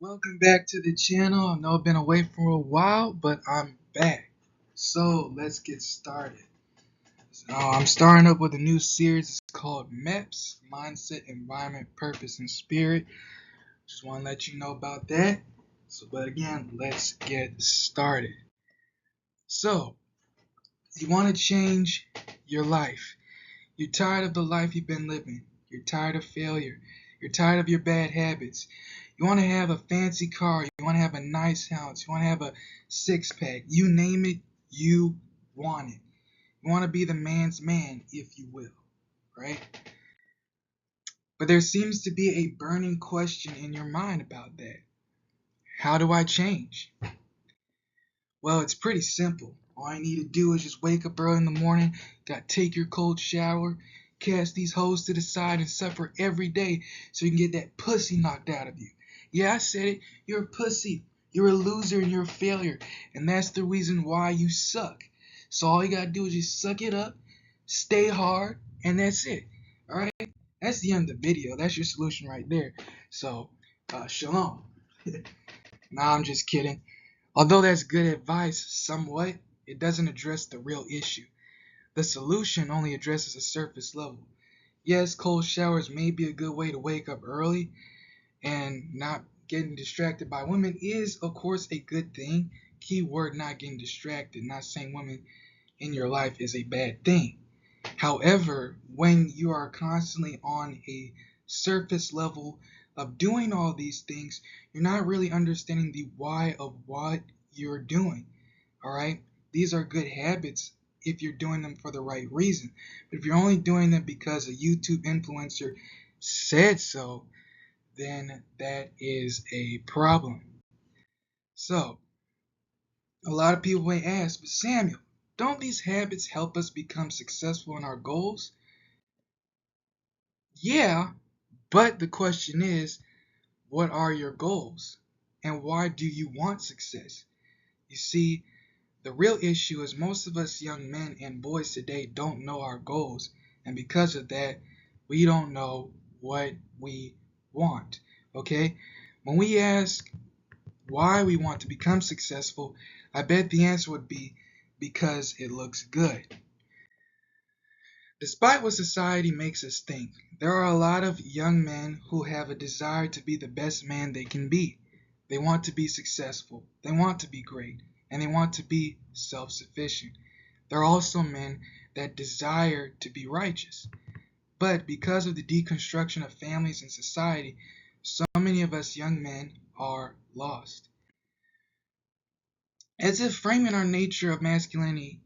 Welcome back to the channel. I know I've been away for a while, but I'm back. So let's get started. I'm starting up with a new series. It's called MEPS, Mindset, Environment, Purpose, and Spirit. Just want to let you know about that. But again, let's get started. So, you want to change your life. You're tired of the life you've been living. You're tired of failure. You're tired of your bad habits. You want to have a fancy car. You want to have a nice house. You want to have a six-pack. You name it, you want it. You want to be the man's man, if you will, right? But there seems to be a burning question in your mind about that. How do I change? Well, it's pretty simple. All you need to do is just wake up early in the morning, take your cold shower, cast these hoes to the side, and suffer every day so you can get that pussy knocked out of you. Yeah, I said it. You're a pussy. You're a loser and you're a failure. And that's the reason why you suck. So all you gotta do is just suck it up, stay hard, and that's it. Alright? That's the end of the video. That's your solution right there. So, shalom. Nah, I'm just kidding. Although that's good advice somewhat, it doesn't address the real issue. The solution only addresses a surface level. Yes, cold showers may be a good way to wake up early, and not getting distracted by women is, of course, a good thing. Keyword, not getting distracted. Not saying women in your life is a bad thing. However, when you are constantly on a surface level of doing all these things, you're not really understanding the why of what you're doing. Alright? These are good habits if you're doing them for the right reason. But if you're only doing them because a YouTube influencer said so, then that is a problem. So, a lot of people may ask, but Samuel, don't these habits help us become successful in our goals? Yeah, but the question is, what are your goals? And why do you want success? You see, the real issue is most of us young men and boys today don't know our goals. And because of that, we don't know what we want. Okay? When we ask why we want to become successful, I bet the answer would be because it looks good. Despite what society makes us think, there are a lot of young men who have a desire to be the best man they can be. They want to be successful, they want to be great, and they want to be self-sufficient. There are also men that desire to be righteous. But because of the deconstruction of families and society, so many of us young men are lost. As if framing our nature of masculinity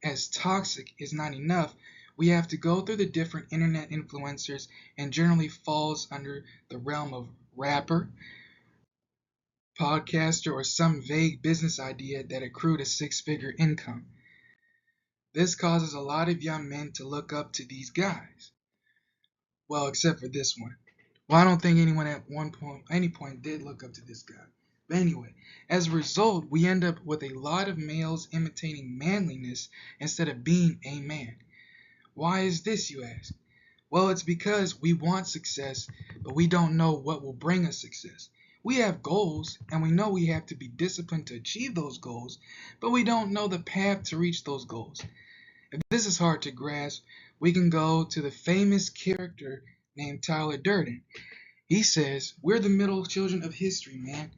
as toxic is not enough, we have to go through the different internet influencers and generally falls under the realm of rapper, podcaster, or some vague business idea that accrued a six-figure income. This causes a lot of young men to look up to these guys. Well, except for this one. Well, I don't think anyone at any point did look up to this guy. But anyway, as a result, we end up with a lot of males imitating manliness instead of being a man. Why is this, you ask? Well, it's because we want success, but we don't know what will bring us success. We have goals, and we know we have to be disciplined to achieve those goals, but we don't know the path to reach those goals. If this is hard to grasp, we can go to the famous character named Tyler Durden. He says, "We're the middle children of history, man.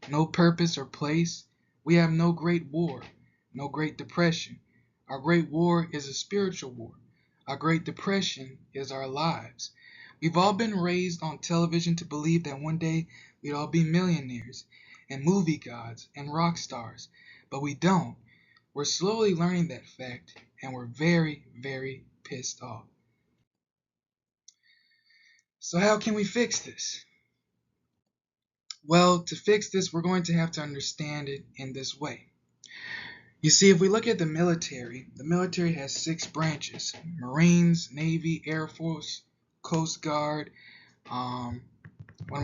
No purpose or place. We have no great war, no great depression. Our great war is a spiritual war. Our great depression is our lives. We've all been raised on television to believe that one day we'd all be millionaires and movie gods and rock stars, but we don't. We're slowly learning that fact, and we're very, very pissed off." So how can we fix this? Well, to fix this, we're going to have to understand it in this way. You see, if we look at the military has 6 branches: Marines, Navy, Air Force, Coast Guard, what am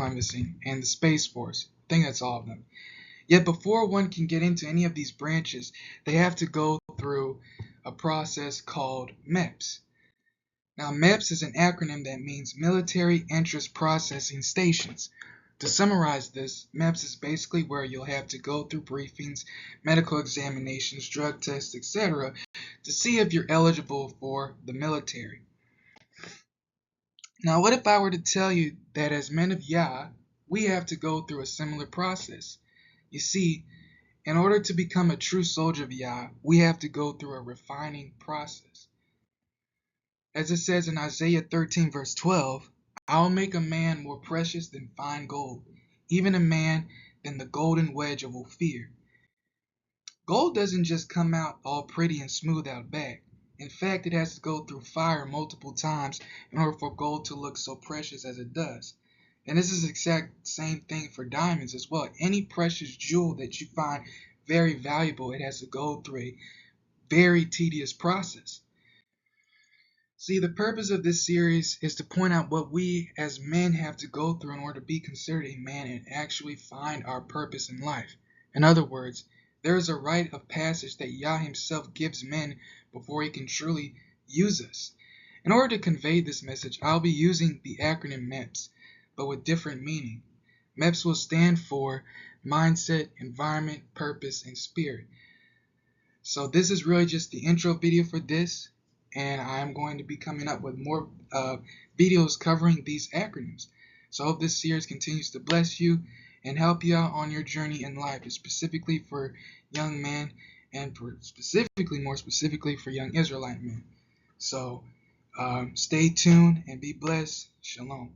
I missing? And the Space Force. I think that's all of them. Yet before one can get into any of these branches, they have to go through a process called MEPS. Now, MEPS is an acronym that means Military Interest Processing Stations. To summarize this, MEPS is basically where you'll have to go through briefings, medical examinations, drug tests, etc. to see if you're eligible for the military. Now, what if I were to tell you that as men of Yah, we have to go through a similar process? You see, in order to become a true soldier of Yah, we have to go through a refining process. As it says in Isaiah 13, verse 12, I'll make a man more precious than fine gold, even a man than the golden wedge of Ophir. Gold doesn't just come out all pretty and smooth out back. In fact, it has to go through fire multiple times in order for gold to look so precious as it does. And this is the exact same thing for diamonds as well. Any precious jewel that you find very valuable, it has to go through a very tedious process. See, the purpose of this series is to point out what we as men have to go through in order to be considered a man and actually find our purpose in life. In other words, there is a rite of passage that Yah himself gives men before he can truly use us. In order to convey this message, I'll be using the acronym MEPS, but with different meaning. MEPS will stand for Mindset, Environment, Purpose, and Spirit. So this is really just the intro video for this, and I'm going to be coming up with more videos covering these acronyms. So I hope this series continues to bless you and help you out on your journey in life, specifically for young men and more specifically for young Israelite men. So stay tuned and be blessed. Shalom.